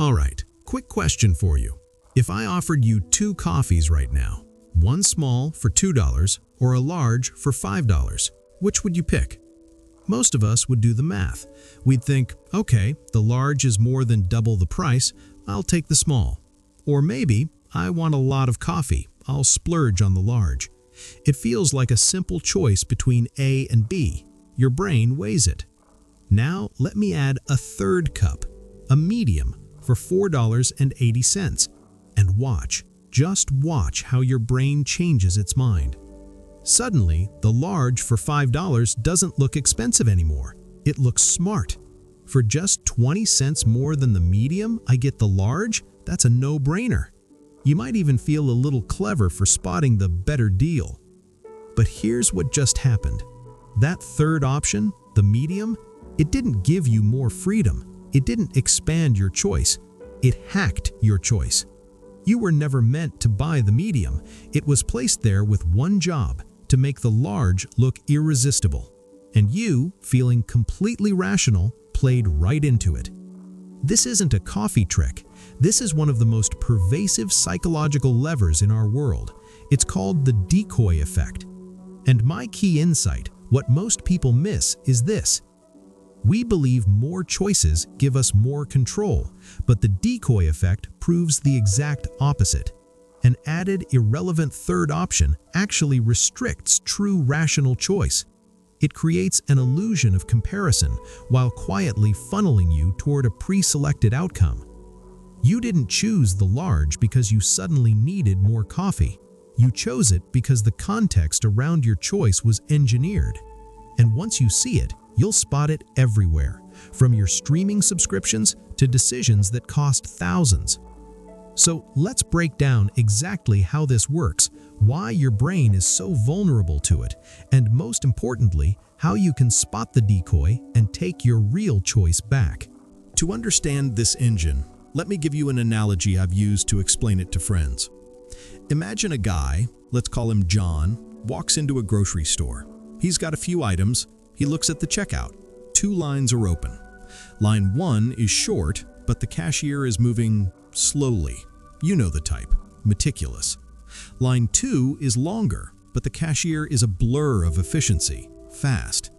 All right, quick question for you. If I offered you two coffees right now, one small for $2 or a large for $5, which would you pick? Most of us would do the math. We'd think, okay, the large is more than double the price, I'll take the small. Or maybe, I want a lot of coffee, I'll splurge on the large. It feels like a simple choice between A and B. Your brain weighs it. Now let me add a third cup, a medium, for $4.80. And watch, just watch how your brain changes its mind. Suddenly, the large for $5 doesn't look expensive anymore. It looks smart. For just 20 cents more than the medium, I get the large? That's a no-brainer. You might even feel a little clever for spotting the better deal. But here's what just happened. That third option, the medium, it didn't give you more freedom. It didn't expand your choice. It hacked your choice. You were never meant to buy the medium. It was placed there with one job, to make the large look irresistible. And you, feeling completely rational, played right into it. This isn't a coffee trick. This is one of the most pervasive psychological levers in our world. It's called the Decoy Effect. And my key insight, what most people miss, is this. We believe more choices give us more control, but the decoy effect proves the exact opposite. An added, irrelevant third option actually restricts true rational choice. It creates an illusion of comparison while quietly funneling you toward a pre-selected outcome. You didn't choose the large because you suddenly needed more coffee. You chose it because the context around your choice was engineered. And once you see it, you'll spot it everywhere, from your streaming subscriptions to decisions that cost thousands. So let's break down exactly how this works, why your brain is so vulnerable to it, and most importantly, how you can spot the decoy and take your real choice back. To understand this engine, let me give you an analogy I've used to explain it to friends. Imagine a guy, let's call him John, walks into a grocery store. He's got a few items. He looks at the checkout. 2 lines are open. Line 1 is short, but the cashier is moving slowly. You know the type, meticulous. Line 2 is longer, but the cashier is a blur of efficiency, fast.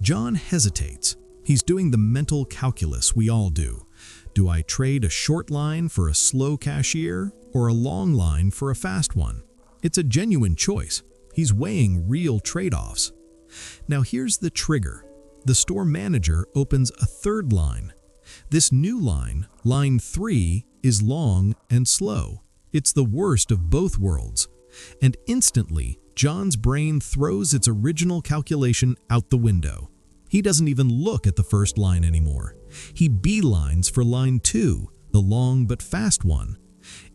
John hesitates. He's doing the mental calculus we all do. Do I trade a short line for a slow cashier or a long line for a fast one? It's a genuine choice. He's weighing real trade-offs. Now here's the trigger. The store manager opens a third line. This new line, line 3, is long and slow. It's the worst of both worlds. And instantly, John's brain throws its original calculation out the window. He doesn't even look at the first line anymore. He beelines for line 2, the long but fast one.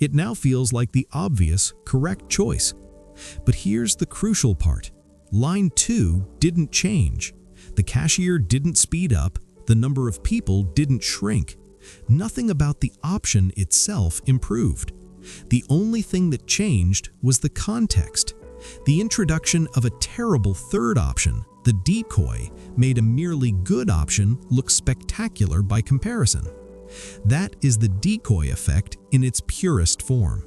It now feels like the obvious, correct choice. But here's the crucial part. Line 2 didn't change. The cashier didn't speed up. The number of people didn't shrink. Nothing about the option itself improved. The only thing that changed was the context. The introduction of a terrible third option, the decoy, made a merely good option look spectacular by comparison. That is the decoy effect in its purest form.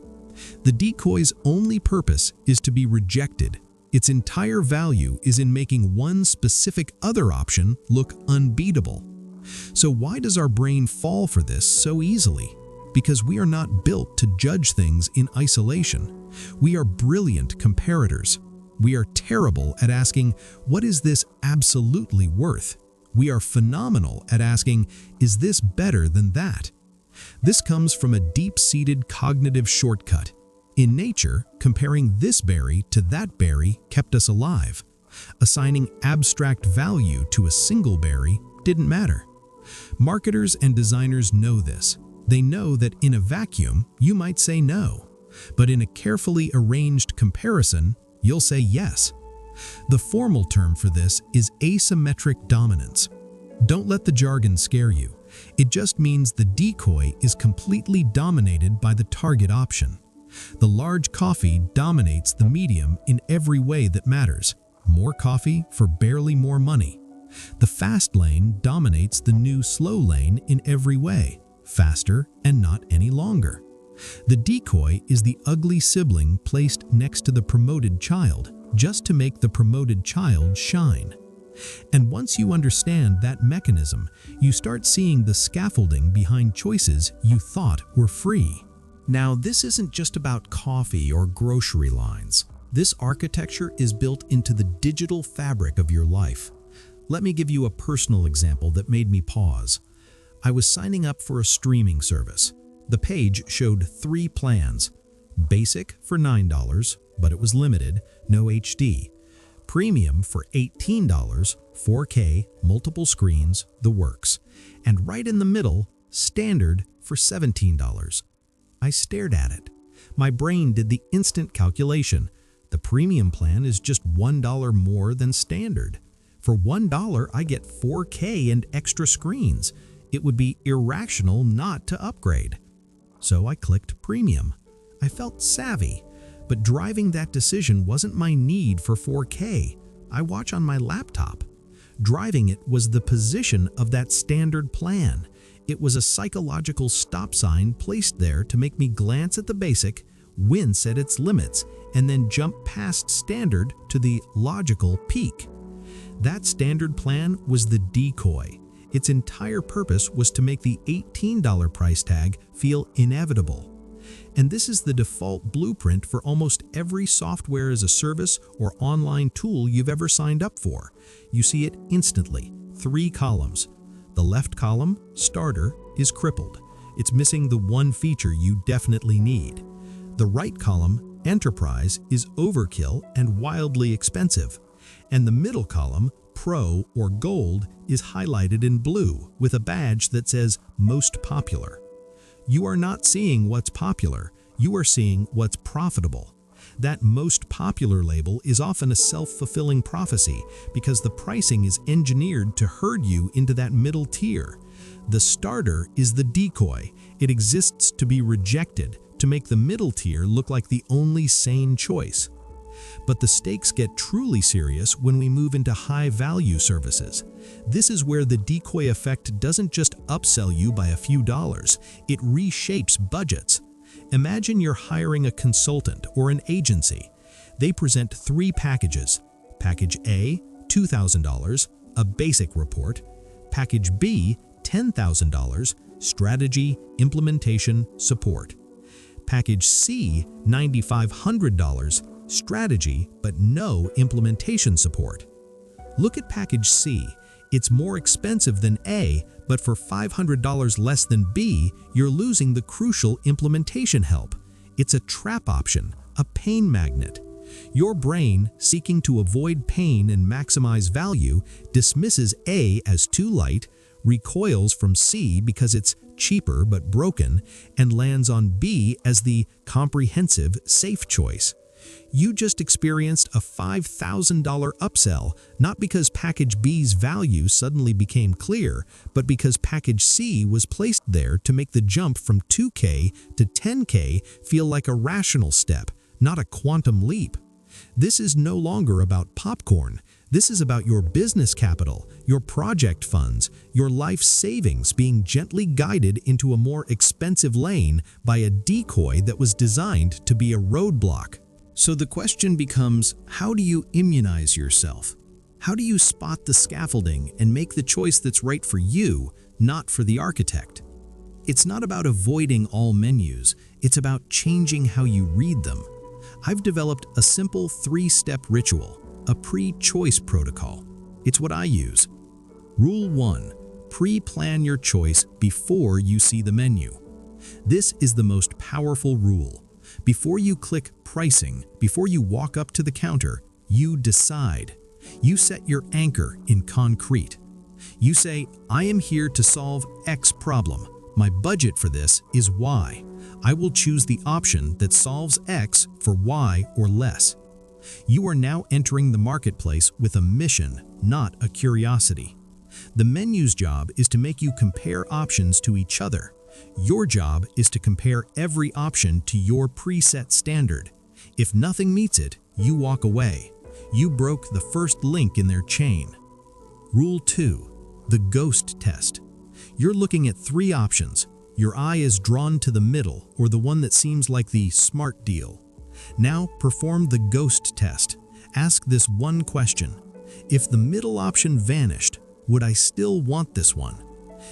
The decoy's only purpose is to be rejected. Its entire value is in making one specific other option look unbeatable. So why does our brain fall for this so easily? Because we are not built to judge things in isolation. We are brilliant comparators. We are terrible at asking, what is this absolutely worth? We are phenomenal at asking, is this better than that? This comes from a deep-seated cognitive shortcut. In nature, comparing this berry to that berry kept us alive. Assigning abstract value to a single berry didn't matter. Marketers and designers know this. They know that in a vacuum, you might say no. But in a carefully arranged comparison, you'll say yes. The formal term for this is asymmetric dominance. Don't let the jargon scare you. It just means the decoy is completely dominated by the target option. The large coffee dominates the medium in every way that matters. More coffee for barely more money. The fast lane dominates the new slow lane in every way. faster, and not any longer. The decoy is the ugly sibling placed next to the promoted child, just to make the promoted child shine. And once you understand that mechanism, you start seeing the scaffolding behind choices you thought were free. Now, this isn't just about coffee or grocery lines. This architecture is built into the digital fabric of your life. Let me give you a personal example that made me pause. I was signing up for a streaming service. The page showed 3 plans. Basic for $9, but it was limited, no HD. Premium for $18, 4K, multiple screens, the works. And right in the middle, Standard for $17. I stared at it. My brain did the instant calculation. The premium plan is just $1 more than Standard. For $1, I get 4K and extra screens. It would be irrational not to upgrade. So I clicked Premium. I felt savvy, but driving that decision wasn't my need for 4K. I watch on my laptop. Driving it was the position of that Standard plan. It was a psychological stop sign placed there to make me glance at the basic, wince at its limits, and then jump past Standard to the logical peak. That Standard plan was the decoy. Its entire purpose was to make the $18 price tag feel inevitable. And this is the default blueprint for almost every software as a service or online tool you've ever signed up for. You see it instantly. 3 columns. The left column, Starter, is crippled. It's missing the one feature you definitely need. The right column, Enterprise, is overkill and wildly expensive. And the middle column, Pro or Gold, is highlighted in blue with a badge that says Most Popular. You are not seeing what's popular, you are seeing what's profitable. That Most Popular label is often a self-fulfilling prophecy because the pricing is engineered to herd you into that middle tier. The Starter is the decoy. It exists to be rejected, to make the middle tier look like the only sane choice. But the stakes get truly serious when we move into high-value services. This is where the decoy effect doesn't just upsell you by a few dollars, it reshapes budgets. Imagine you're hiring a consultant or an agency. They present 3 packages. Package A, $2,000, a basic report. Package B, $10,000, strategy, implementation, support. Package C, $9,500, strategy, but no implementation support. Look at Package C. It's more expensive than A, but for $500 less than B, you're losing the crucial implementation help. It's a trap option, a pain magnet. Your brain, seeking to avoid pain and maximize value, dismisses A as too light, recoils from C because it's cheaper but broken, and lands on B as the comprehensive, safe choice. You just experienced a $5,000 upsell, not because Package B's value suddenly became clear, but because Package C was placed there to make the jump from 2K to 10K feel like a rational step, not a quantum leap. This is no longer about popcorn. This is about your business capital, your project funds, your life savings being gently guided into a more expensive lane by a decoy that was designed to be a roadblock. So the question becomes, how do you immunize yourself? How do you spot the scaffolding and make the choice that's right for you, not for the architect? It's not about avoiding all menus, it's about changing how you read them. I've developed a simple 3-step ritual, a pre-choice protocol. It's what I use. Rule 1. Pre-plan your choice before you see the menu. This is the most powerful rule. Before you click pricing, before you walk up to the counter, you decide. You set your anchor in concrete. You say, I am here to solve X problem. My budget for this is Y. I will choose the option that solves X for Y or less. You are now entering the marketplace with a mission, not a curiosity. The menu's job is to make you compare options to each other. Your job is to compare every option to your preset standard. If nothing meets it, you walk away. You broke the first link in their chain. Rule 2. The ghost test. You're looking at 3 options. Your eye is drawn to the middle, or the one that seems like the smart deal. Now perform the ghost test. Ask this one question. If the middle option vanished, would I still want this one?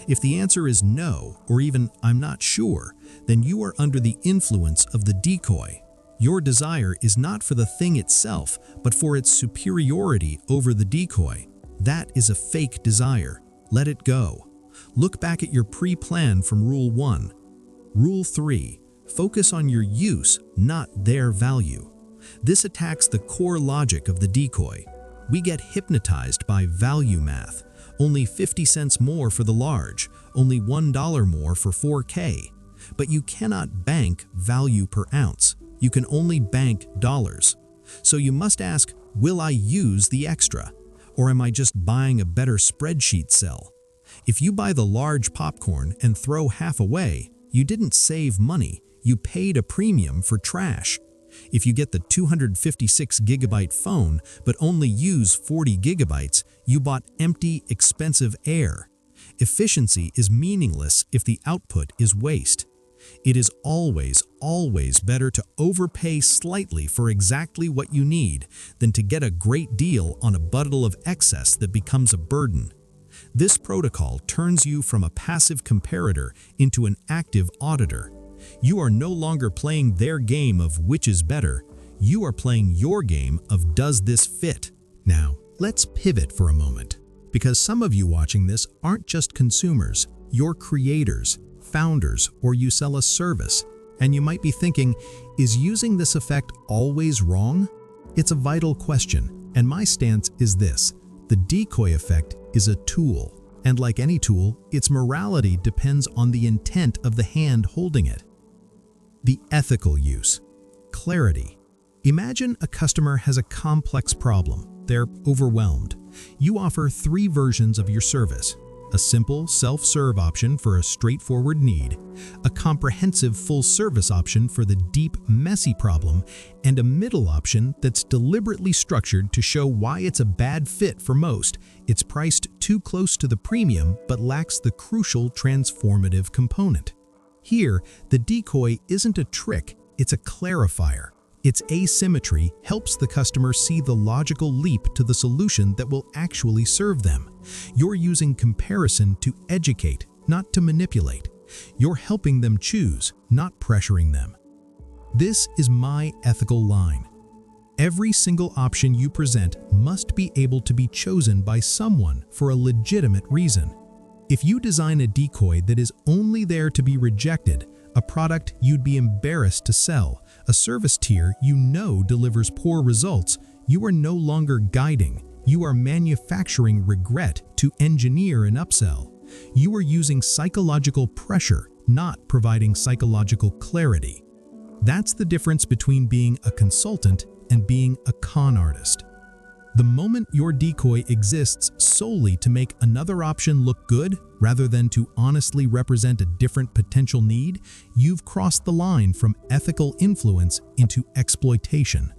If the answer is no, or even I'm not sure, then you are under the influence of the decoy. Your desire is not for the thing itself, but for its superiority over the decoy. That is a fake desire. Let it go. Look back at your pre-plan from Rule 1. Rule 3. Focus on your use, not their value. This attacks the core logic of the decoy. We get hypnotized by value math. Only 50 cents more for the large, only $1 more for 4K. But you cannot bank value per ounce. You can only bank dollars. So you must ask, will I use the extra? Or am I just buying a better spreadsheet cell? If you buy the large popcorn and throw half away, you didn't save money, you paid a premium for trash. If you get the 256 gigabyte phone but only use 40 gigabytes, you bought empty, expensive air. Efficiency is meaningless if the output is waste. It is always better to overpay slightly for exactly what you need than to get a great deal on a bundle of excess that becomes a burden. This protocol turns you from a passive comparator into an active auditor. You are no longer playing their game of which is better. You are playing your game of does this fit? Now, let's pivot for a moment, because some of you watching this aren't just consumers, you're creators, founders, or you sell a service. And you might be thinking, is using this effect always wrong? It's a vital question, and my stance is this. The decoy effect is a tool, and like any tool, its morality depends on the intent of the hand holding it. The ethical use. Clarity. Imagine a customer has a complex problem. They're overwhelmed. You offer 3 versions of your service. A simple self-serve option for a straightforward need, a comprehensive full-service option for the deep, messy problem, and a middle option that's deliberately structured to show why it's a bad fit for most. It's priced too close to the premium but lacks the crucial transformative component. Here, the decoy isn't a trick, it's a clarifier. Its asymmetry helps the customer see the logical leap to the solution that will actually serve them. You're using comparison to educate, not to manipulate. You're helping them choose, not pressuring them. This is my ethical line. Every single option you present must be able to be chosen by someone for a legitimate reason. If you design a decoy that is only there to be rejected, a product you'd be embarrassed to sell, a service tier you know delivers poor results, you are no longer guiding. You are manufacturing regret to engineer an upsell. You are using psychological pressure, not providing psychological clarity. That's the difference between being a consultant and being a con artist. The moment your decoy exists solely to make another option look good, rather than to honestly represent a different potential need, you've crossed the line from ethical influence into exploitation.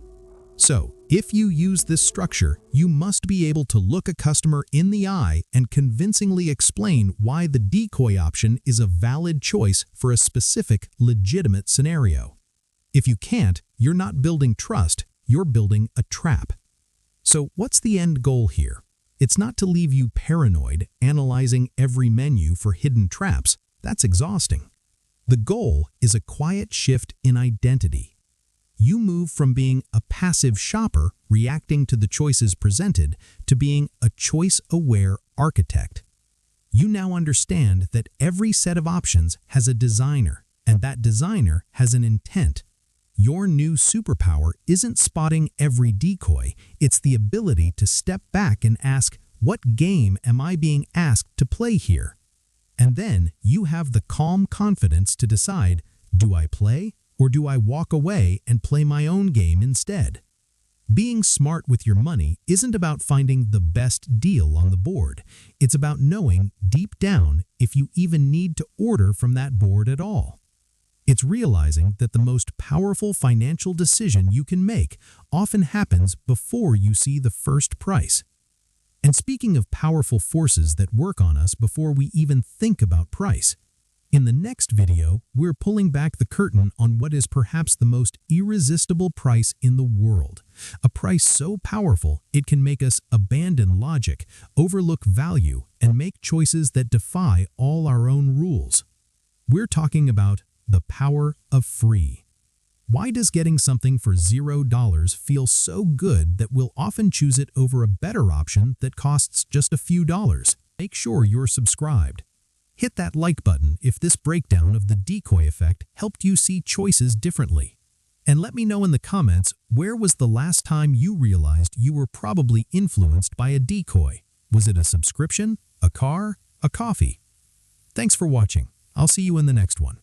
So, if you use this structure, you must be able to look a customer in the eye and convincingly explain why the decoy option is a valid choice for a specific, legitimate scenario. If you can't, you're not building trust, you're building a trap. So what's the end goal here? It's not to leave you paranoid, analyzing every menu for hidden traps. That's exhausting. The goal is a quiet shift in identity. You move from being a passive shopper reacting to the choices presented to being a choice-aware architect. You now understand that every set of options has a designer, and that designer has an intent. Your new superpower isn't spotting every decoy, it's the ability to step back and ask, what game am I being asked to play here? And then you have the calm confidence to decide, do I play or do I walk away and play my own game instead? Being smart with your money isn't about finding the best deal on the board. It's about knowing deep down if you even need to order from that board at all. It's realizing that the most powerful financial decision you can make often happens before you see the first price. And speaking of powerful forces that work on us before we even think about price, In the next video, we're pulling back the curtain on what is perhaps the most irresistible price in the world. A price so powerful it can make us abandon logic, overlook value, and make choices that defy all our own rules. We're talking about the power of free. Why does getting something for $0 feel so good that we'll often choose it over a better option that costs just a few dollars? Make sure you're subscribed. Hit that like button if this breakdown of the decoy effect helped you see choices differently. And let me know in the comments, where was the last time you realized you were probably influenced by a decoy? Was it a subscription, a car, a coffee? Thanks for watching. I'll see you in the next one.